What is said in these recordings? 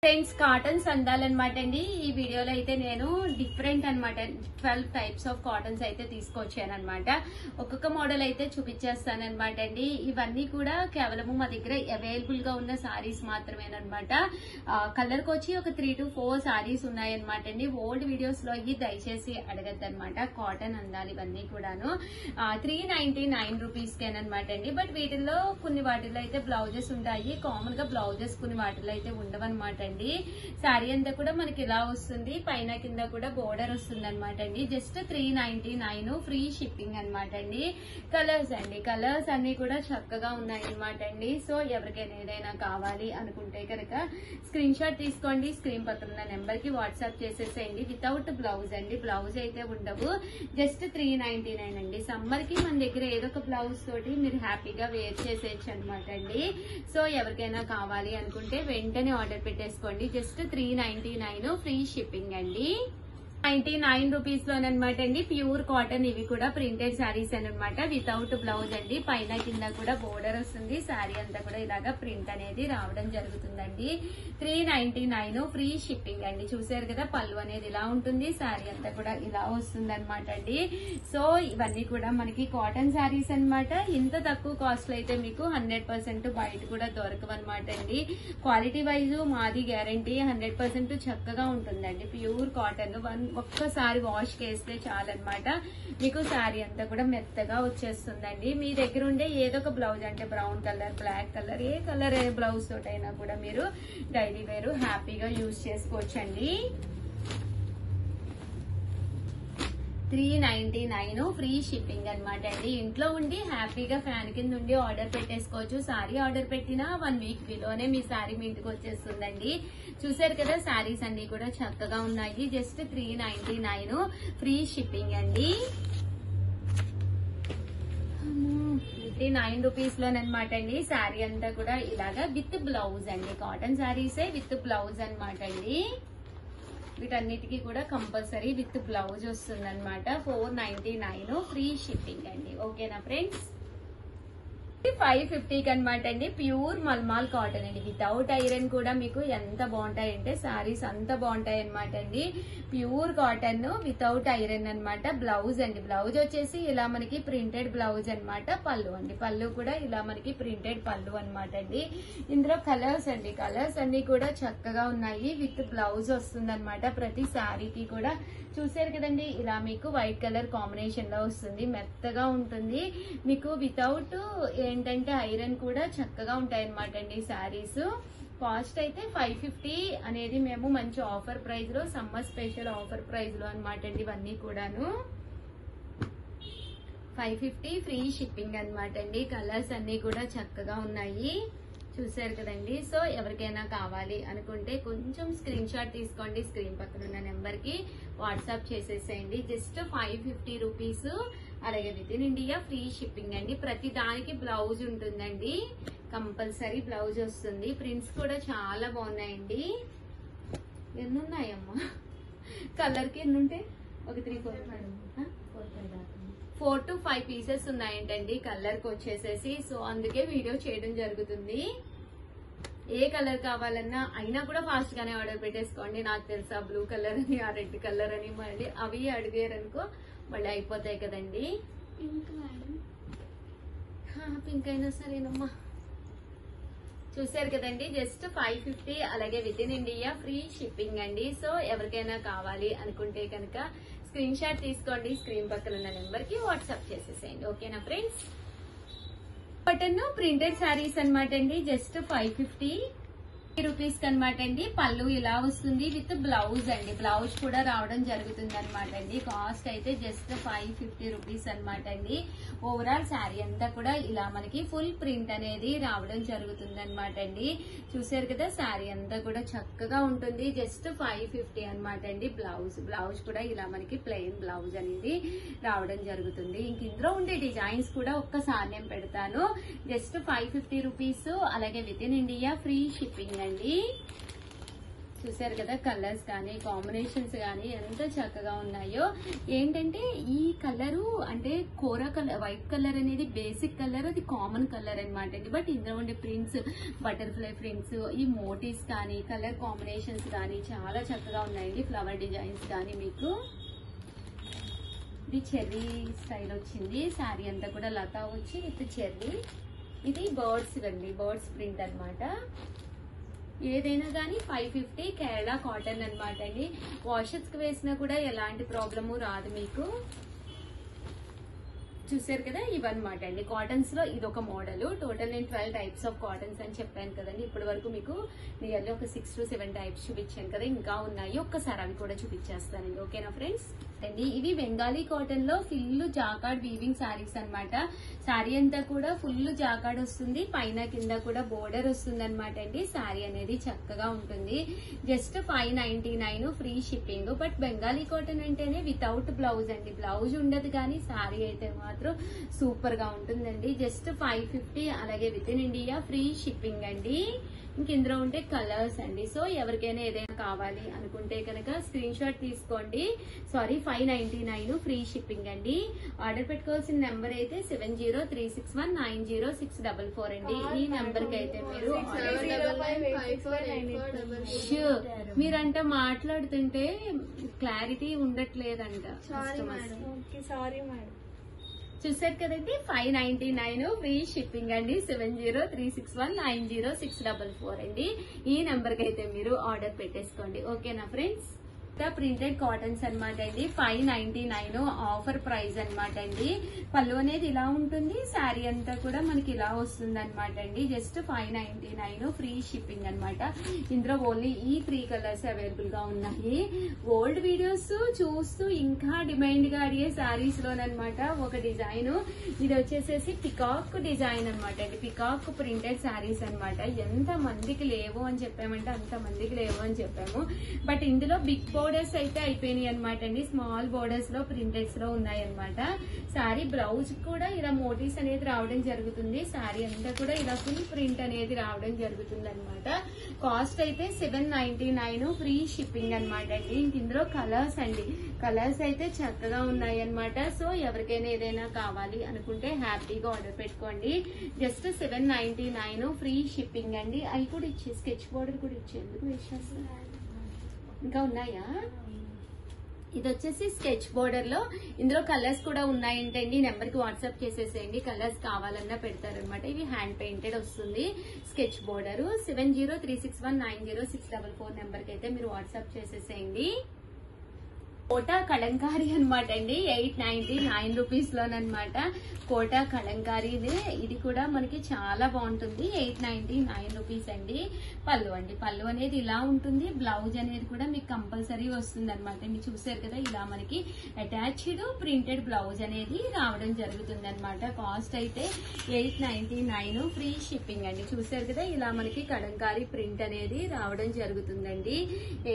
Friends cottons అందాలన్నమాట అండి. ఈ వీడియోలో అయితే నేను డిఫరెంట్ అన్నమాట 12 టైప్స్ ఆఫ్ కాటన్స్ అయితే తీసుకొచ్చాను అనమాట. ఒక్కొక్క మోడల్ అయితే చూపించేస్తాను అనమాట అండి. ఇవన్నీ కూడా కేవలము మా దగ్గర అవైలబుల్ గా ఉన్న సారీస్ మాత్రమేనమాట. కలర్ కి వచ్చి ఒక 3 to 4 సారీస్ ఉన్నాయన్నమాట అండి. ఓల్డ్ వీడియోస్ లో అయ్యి దయచేసి అడగద్దు అనమాట. కాటన్ అందాలు ఇవన్నీ కూడాను 399 రూపీస్ కేనమాట అండి. బట్ వీటిల్లో కొన్ని వాటిల్లో అయితే బ్లౌజెస్ ఉంటాయి. కామన్ గా బ్లౌజెస్ కొన్ని వాటిల్లో అయితే ఉండవన్నమాట. శారీ అంతా కూడా మనకి ఇలా వస్తుంది. పైన కింద కూడా బోర్డర్ వస్తుంది అనమాట అండి. జస్ట్ 399 ఫ్రీ షిప్పింగ్ అనమాట అండి. కలర్స్ అండి, కలర్స్ అన్ని కూడా చక్కగా ఉన్నాయి అనమాట అండి. సో ఎవరికైనా ఏదైనా కావాలి అనుకుంటే కనుక స్క్రీన్ షాట్ తీసుకోండి. స్క్రీన్ పక్కన ఉన్న నెంబర్ కి వాట్సాప్ చేసేసేయండి. వితౌట్ బ్లౌజ్ అండి, బ్లౌజ్ అయితే ఉండవు. జస్ట్ 399 అండి. సమ్మర్ కి మన దగ్గర ఏదో ఒక బ్లౌజ్ తోటి మీరు హ్యాపీగా వేర్ చేసేయచ్చు అనమాట అండి. సో ఎవరికైనా కావాలి అనుకుంటే వెంటనే ఆర్డర్ పెట్టేసుకోండి. జస్ట్ 399 ఫ్రీ షిప్పింగ్ అండి. 99 రూపీస్ లోనమాట అండి. ప్యూర్ కాటన్ ఇవి కూడా ప్రింటెడ్ శారీస్ అనమాట. వితౌట్ బ్లౌజ్ అండి. పైన కింద కూడా బోర్డర్ వస్తుంది. శారీ అంతా కూడా ఇలాగా ప్రింట్ అనేది రావడం జరుగుతుందండి. 399 ఫ్రీ షిప్పింగ్ అండి. చూసారు కదా, పళ్ళు అనేది ఇలా ఉంటుంది. శారీ అంతా కూడా ఇలా వస్తుంది అనమాట అండి. సో ఇవన్నీ కూడా మనకి కాటన్ శారీస్ అనమాట. ఇంత తక్కువ కాస్ట్ లో అయితే మీకు 100% బయట కూడా దొరకవన్నమాట అండి. క్వాలిటీ వైజ్ మాది గ్యారంటీ 100% చక్కగా ఉంటుందండి. ప్యూర్ కాటన్ ఒక్కసారి వాష్ చేస్తే చాలన్నమాట. మీకు శారీ అంతా కూడా మెత్తగా వచ్చేస్తుందండి. మీ దగ్గర ఉండే ఏదో ఒక బ్లౌజ్ అంటే బ్రౌన్ కలర్, బ్లాక్ కలర్, ఏ కలర్ ఏ బ్లౌజ్ తోటైనా కూడా మీరు డైలీ వేర్ హ్యాపీగా యూజ్ చేసుకోవచ్చండి. 399 ఫ్రీ షిప్పింగ్ అనమాట అండి. ఇంట్లో ఉండి హ్యాపీగా ఫ్యాన్ కింద ఉండి ఆర్డర్ పెట్టేసుకోవచ్చు. సారీ ఆర్డర్ పెట్టినా 1 వీక్ బిలోనే మీ సారీ మీ ఇంటికి వచ్చేస్తుందండి. చూసారు కదా, సారీస్ అన్ని కూడా చక్కగా ఉన్నాయి. జస్ట్ 399 ఫ్రీ షిప్పింగ్ అండి. 59 రూపీస్ లోనమాట అండి. శారీ అంతా కూడా ఇలాగా విత్ బ్లౌజ్ అండి. కాటన్ శారీసే విత్ బ్లౌజ్ అనమాట అండి. వీటన్నిటికీ కూడా కంపల్సరీ విత్ బ్లౌజ్ వస్తుంది అనమాట. 499 ఫ్రీ షిప్పింగ్ అండి. ఓకేనా ఫ్రెండ్స్? 550 అనమాట అండి. ప్యూర్ మల్మాల్ కాటన్ అండి. వితౌట్ ఐరన్ కూడా మీకు ఎంత బాగుంటాయంటే సారీస్ అంత బాగుంటాయి అనమాట అండి. ప్యూర్ కాటన్ వితౌట్ ఐరన్ అనమాట. బ్లౌజ్ అండి, బ్లౌజ్ వచ్చేసి ఇలా మనకి ప్రింటెడ్ బ్లౌజ్ అనమాట. పళ్ళు అండి, పళ్ళు కూడా ఇలా మనకి ప్రింటెడ్ పళ్ళు అనమాట అండి. ఇందులో కలర్స్ అండి, కలర్స్ అన్ని కూడా చక్కగా ఉన్నాయి. విత్ బ్లౌజ్ వస్తుంది అనమాట. ప్రతి శారీకి కూడా చూసారు కదండి, ఇలా మీకు వైట్ కలర్ కాంబినేషన్ లో వస్తుంది. మెత్తగా ఉంటుంది మీకు. వితౌట్ ఏంటంటే ఐరన్ కూడా చక్కగా ఉంటాయి అనమాట అండి శారీస్. కాస్ట్ అయితే 550 అనేది మేము మంచి ఆఫర్ ప్రైస్ లో, సమ్మర్ స్పెషల్ ఆఫర్ ప్రైస్ లో అనమాట అండి. ఇవన్నీ కూడాను 550 ఫ్రీ షిప్పింగ్ అనమాట అండి. కలర్స్ అన్ని కూడా చక్కగా ఉన్నాయి. చూసారు కదండి. సో ఎవరికైనా కావాలి అనుకుంటే కొంచెం స్క్రీన్ షాట్ తీసుకోండి. స్క్రీన్ పక్కన ఉన్న నెంబర్ కి వాట్సాప్ చేసేసేయండి. Just 550 rupees. అలాగే within India free shipping అండి. ప్రతి దానికి బ్లౌజ్ ఉంటుందండి. కంపల్సరీ బ్లౌజ్ వస్తుంది. ప్రింట్స్ కూడా చాలా బాగున్నాయండి. ఎన్ని ఉన్నాయమ్మా? కలర్ కి ఎన్ని ఉంటాయి? ఒక 4 to 5 పీసెస్ ఉన్నాయంటండి కలర్ కి వచ్చేసేసి. సో అందుకే వీడియో చేయడం జరుగుతుంది. ఏ కలర్ కావాలన్నా అయినా కూడా ఫాస్ట్ గానే ఆర్డర్ పెట్టేసుకోండి. నాకు తెలుసా బ్లూ కలర్ అని, ఆ రెడ్ కలర్ అని, మళ్ళీ అవి అడిగారనుకో మళ్ళీ అయిపోతాయి కదండి. పింక్ అయినా సరేనమ్మా. చూసారు కదండి, జస్ట్ 550. అలాగే within India free shipping అండి. సో ఎవరికైనా కావాలి అనుకుంటే కనుక స్క్రీన్ షాట్ తీసుకోండి. స్క్రీన్ పక్కన ఉన్న నెంబర్ కి వాట్సాప్ చేసేసేయండి. ఓకేనా ఫ్రెండ్స్? కాటన్ ప్రింటెడ్ శారీస్ అనమాట అండి. జస్ట్ 550 రూపీస్ అనమాట అండి. పళ్ళు ఇలా వస్తుంది విత్ బ్లౌజ్ అండి. బ్లౌజ్ కూడా రావడం జరుగుతుంది అనమాట అండి. కాస్ట్ అయితే జస్ట్ 550 రూపీస్ అనమాట అండి. ఓవరాల్ శారీ అంతా కూడా ఇలా మనకి ఫుల్ ప్రింట్ అనేది రావడం జరుగుతుంది అనమాట అండి. చూసారు కదా, శారీ అంతా కూడా చక్కగా ఉంటుంది. జస్ట్ 550 అనమాట అండి. బ్లౌజ్ కూడా ఇలా మనకి ప్లెయిన్ బ్లౌజ్ అనేది రావడం జరుగుతుంది. ఇంక ఇందులో ఉండే డిజైన్స్ కూడా ఒక్కసారి నేను పెడతాను. Just 550 rupees. అలాగే within India free shipping అండి. చూసారు కదా కలర్స్ కానీ కాంబినేషన్స్ కానీ ఎంత చక్కగా ఉన్నాయో. ఏంటంటే ఈ కలరు అంటే కోరా కలర్, వైట్ కలర్ అనేది బేసిక్ కలర్, అది కామన్ కలర్ అనమాట అండి. బట్ ఇందులో ఉండే ప్రింట్స్, బటర్ఫ్లై ప్రింట్స్, ఈ మోటివ్స్ కానీ కలర్ కాంబినేషన్స్ కానీ చాలా చక్కగా ఉన్నాయండి. ఫ్లవర్ డిజైన్స్ కానీ మీకు ఇది చెర్రీ స్టైల్ వచ్చింది. శారీ అంతా కూడా లతా వచ్చి విత్ చెర్రీ. ఇది బర్డ్స్ అండి, బర్డ్స్ ప్రింట్ అనమాట. ఏదైనా కానీ 550 కేరళ కాటన్ అనమాట అండి. వాషెస్ కి వేసినా కూడా ఎలాంటి ప్రాబ్లము రాదు మీకు. చూసారు కదా ఇవన్నమాట అండి కాటన్స్ లో ఇదొక మోడల్. టోటల్ నేను 12 టైప్స్ ఆఫ్ కాటన్స్ అని చెప్పాను కదండి. ఇప్పటి వరకు మీకు నియర్లీ ఒక 6 to 7 టైప్స్ చూపించాను కదా, ఇంకా ఉన్నాయి. ఒక్కసారి అవి కూడా చూపించేస్తానండి. ఓకేనా ఫ్రెండ్స్ అండి. ఇవి బెంగాలీ కాటన్ లో ఫుల్ జాకార్డ్ వీవింగ్ శారీస్ అనమాట. శారీ అంతా కూడా ఫుల్ జాకార్డ్ వస్తుంది, పైన కింద కూడా బోర్డర్ వస్తుంది అనమాట అండి. శారీ అనేది చక్కగా ఉంటుంది. Just 599 free shipping. But Bengali cotton అంటేనే వితౌట్ బ్లౌజ్ అండి, బ్లౌజ్ ఉండదు కానీ శారీ అయితే మాత్రం సూపర్ గా ఉంటుందండి. జస్ట్ 550, అలాగే within India free shipping అండి. ఇంక ఇందులో ఉంటే కలర్స్ అండి. సో ఎవరికైనా ఏదైనా కావాలి అనుకుంటే కనుక స్క్రీన్ షాట్ తీసుకోండి. సారీ 599 ఫ్రీ షిప్పింగ్ అండి. ఆర్డర్ పెట్టుకోవాల్సిన నెంబర్ అయితే 7036190644 అండి. ఈ నెంబర్ కి అయితే మీరు మీరంట మాట్లాడుతుంటే క్లారిటీ ఉండట్లేదంట. చూసారు కదండి 599 ఫ్రీ షిప్పింగ్ అండి. 7036190644 అండి. ఈ నెంబర్ కి అయితే మీరు ఆర్డర్ పెట్టేసుకోండి. ఓకేనా ఫ్రెండ్స్. ప్రింటెడ్ కాటన్స్ అనమాట అండి. 599 ఆఫర్ ప్రైస్ అనమాట అండి. పళ్ళు అనేది ఇలా ఉంటుంది, శారీ అంతా కూడా మనకి ఇలా వస్తుంది అనమాట అండి. జస్ట్ 599 ఫ్రీ షిప్పింగ్ అనమాట. ఇందులో ఓన్లీ ఈ 3 కలర్స్ అవైలబుల్ గా ఉన్నాయి. ఓల్డ్ వీడియోస్ చూస్తూ ఇంకా డిమాండ్ గా అడిగే శారీస్ లోనమాట ఒక డిజైన్. ఇది వచ్చేసేసి పికాక్ డిజైన్ అనమాట అండి. పికాక్ ప్రింటెడ్ శారీస్ అనమాట. ఎంత మందికి లేవు అని చెప్పామంటే అంత మందికి లేవు అని చెప్పాము. బట్ ఇందులో బిగ్ బోర్డర్స్ అయితే అయిపోయినాయి అనమాట అండి. స్మాల్ బోర్డర్స్ లో ప్రింటెడ్స్ లో ఉన్నాయి అనమాట. శారీ బ్లౌజ్ కూడా ఇలా మోటివ్స్ అనేది రావడం జరుగుతుంది. శారీ అంతా కూడా ఇలా ఫుల్ ప్రింట్ అనేది రావడం జరుగుతుంది అనమాట. కాస్ట్ అయితే 799 ఫ్రీ షిప్పింగ్ అనమాట అండి. ఇందులో కలర్స్ అండి, కలర్స్ అయితే చక్కగా ఉన్నాయి అనమాట. సో ఎవరికైనా ఏదైనా కావాలి అనుకుంటే హ్యాపీగా ఆర్డర్ పెట్టుకోండి. జస్ట్ 799 ఫ్రీ షిప్పింగ్ అండి. అవి కూడా ఇచ్చే స్కెచ్ బోర్డర్ కూడా ఇచ్చేందుకు వేసేస్తారు. ఇంకా ఉన్నాయా? ఇది వచ్చేసి స్కెచ్ బోర్డర్ లో ఇందులో కలర్స్ కూడా ఉన్నాయంటండి. నెంబర్ కి వాట్సాప్ చేసేసేయండి, కలర్స్ కావాలన్నా పెడతారనమాట. ఇవి హ్యాండ్ పెయింటెడ్ వస్తుంది స్కెచ్ బోర్డర్. 7036190644 నెంబర్ కి అయితే మీరు వాట్సాప్ చేసేసేయండి. కోటా కలంకారీ అనమాట అండి. 899 రూపీస్ లోనమాట. కోటా కలంకారీ ఇది కూడా మనకి చాలా బాగుంటుంది. 899 రూపీస్ అండి. పళ్ళు అండి, పళ్ళు అనేది ఇలా ఉంటుంది. బ్లౌజ్ అనేది కూడా మీకు కంపల్సరీ వస్తుంది అనమాట. మీరు చూసారు కదా ఇలా మనకి అటాచ్డ్ ప్రింటెడ్ బ్లౌజ్ అనేది రావడం జరుగుతుంది అనమాట. కాస్ట్ అయితే 899 ఫ్రీ షిప్పింగ్ అండి. చూసారు కదా ఇలా మనకి కలంకారీ ప్రింట్ అనేది రావడం జరుగుతుందండి.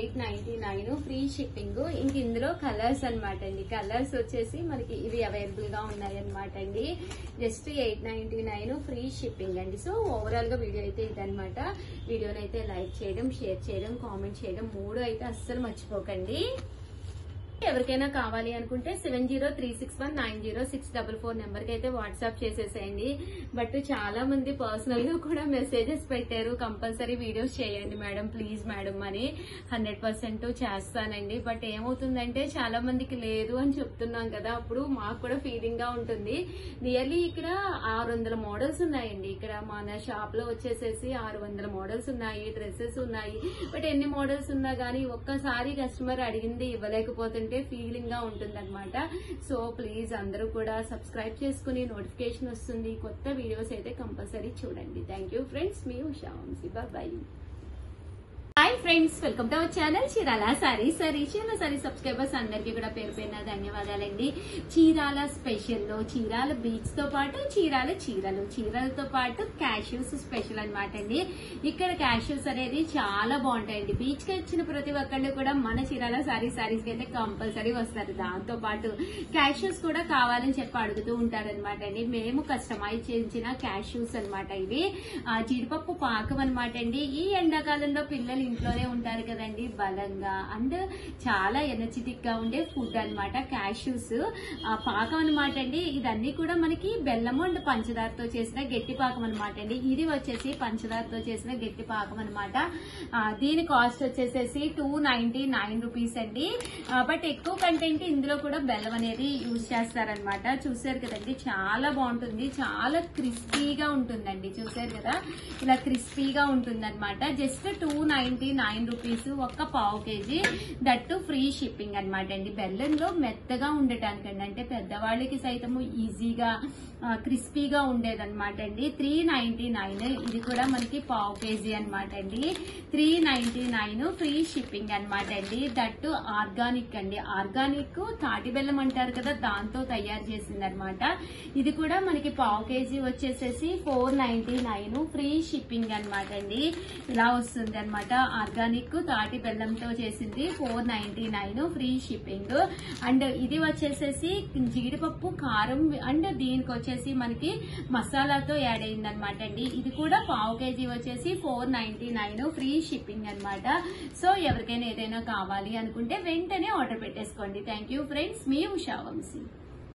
899 ఫ్రీ షిప్పింగ్. ఇంక ఇందులో కలర్స్ అనమాట అండి. కలర్స్ వచ్చేసి మనకి ఇవి అవైలబుల్ గా ఉన్నాయి అనమాట అండి. జస్ట్ 899 ఫ్రీ షిప్పింగ్ అండి. సో ఓవరాల్ గా వీడియో అయితే ఇదనమాట. వీడియోని అయితే లైక్ చేయడం, షేర్ చేయడం, కామెంట్ చేయడం 3 అయితే అస్సలు మర్చిపోకండి. ఎవరికైనా కావాలి అనుకుంటే 7036190644 నెంబర్ కి అయితే వాట్సాప్ చేసేసేయండి. బట్ చాలా మంది పర్సనల్ గా కూడా మెసేజెస్ పెట్టారు, కంపల్సరీ వీడియోస్ చేయండి మేడం ప్లీజ్ మేడం అని. 100% చేస్తానండి. బట్ ఏమవుతుందంటే చాలా మందికి లేదు అని చెప్తున్నాం కదా, అప్పుడు మాకు కూడా ఫీలింగ్ గా ఉంటుంది. నియర్లీ ఇక్కడ 600 మోడల్స్ ఉన్నాయండి. ఇక్కడ మన షాప్ లో వచ్చేసేసి 600 మోడల్స్ ఉన్నాయి, డ్రెస్సెస్ ఉన్నాయి. బట్ ఎన్ని మోడల్స్ ఉన్నా గానీ ఒక్కసారి కస్టమర్ అడిగింది ఇవ్వలేకపోతుంటే ఫీలింగ్ గా ఉంటుంది అనమాట. సో ప్లీజ్ అందరూ కూడా సబ్స్క్రైబ్ చేసుకుని నోటిఫికేషన్ వస్తుంది. కొత్త వీడియోస్ అయితే కంపల్సరీ చూడండి. థ్యాంక్ యూ ఫ్రెండ్స్, మీ Usha Vamshi. Bye. Hi friends, welcome to our channel Chirala sarees. Chirala saree subscribers అందరికీ కూడా పేరు పేరున ధన్యవాదాలండి. చీరాల స్పెషల్ లో చీరాల బీచ్ తో పాటు చీరాల చీరలతో పాటు క్యాష్యూస్ స్పెషల్ అనమాట అండి. ఇక్కడ క్యాష్యూస్ అనేది చాలా బాగుంటాయండి. బీచ్ కి వచ్చిన ప్రతి ఒక్కళ్ళు కూడా మన చీరాల సారీస్ కి అయితే కంపల్సరీ వస్తారు. దాంతో పాటు క్యాష్యూస్ కూడా కావాలని చెప్పి అడుగుతూ ఉంటారనమాట అండి. మేము కస్టమైజ్ చేయించిన క్యాష్యూస్ అనమాట. ఇవి జీడిపప్పు పాకం అనమాట అండి. ఈ ఎండాకాలంలో పిల్లలు ఇంట్లో ఇంట్లోనే ఉంటారు కదండి, బలంగా అండ్ చాలా ఎనర్జెటిక్ గా ఉండే ఫుడ్ అన్నమాట క్యాష్యూస్ పాకం అనమాట అండి. ఇదన్నీ కూడా మనకి బెల్లము అండ్ పంచదారతో చేసిన గట్టి పాకం అనమాట అండి. ఇది వచ్చేసి పంచదారతో చేసిన గట్టి పాకం అనమాట. దీని కాస్ట్ వచ్చేసేసి 299 రూపీస్ అండి. బట్ ఎక్కువ కంటెంట్ ఇందులో కూడా బెల్లం అనేది యూజ్ చేస్తారనమాట. చూసారు కదండి, చాలా బాగుంటుంది, చాలా క్రిస్పీగా ఉంటుందండి. చూసారు కదా, ఇలా క్రిస్పీగా ఉంటుంది అనమాట. జస్ట్ 299 రూపీస్, ఒక్క పావు కేజీ, దట్టు ఫ్రీ షిప్పింగ్ అనమాట అండి. బెల్లంలో మెత్తగా ఉండటానికండి, అంటే పెద్దవాళ్ళకి సైతము ఈజీగా క్రిస్పీగా ఉండేదన్నమాట అండి. 399. ఇది కూడా మనకి పావు కేజీ అనమాట అండి. 399 ఫ్రీ షిప్పింగ్ అనమాట అండి. దట్టు ఆర్గానిక్ అండి. ఆర్గానిక్ తాటి బెల్లం అంటారు కదా, దాంతో తయారు చేసింది అనమాట. ఇది కూడా మనకి పావు కేజీ వచ్చేసేసి 499 ఫ్రీ షిప్పింగ్ అనమాట అండి. ఇలా వస్తుంది అనమాట. ఆర్గానిక్ తాటి బెల్లంతో చేసింది 499 ఫ్రీ షిప్పింగ్. అండ్ ఇది వచ్చేసేసి జీడిపప్పు కారం అండ్ దీనికి వచ్చేసి మనకి మసాలాతో యాడ్ అయింది అనమాట అండి. ఇది కూడా పావు కేజీ వచ్చేసి 499 ఫ్రీ షిప్పింగ్ అనమాట. సో ఎవరికైనా ఏదైనా కావాలి అనుకుంటే వెంటనే ఆర్డర్ పెట్టేసుకోండి. థ్యాంక్ యూ ఫ్రెండ్స్, మీ ఉషా వంశీ.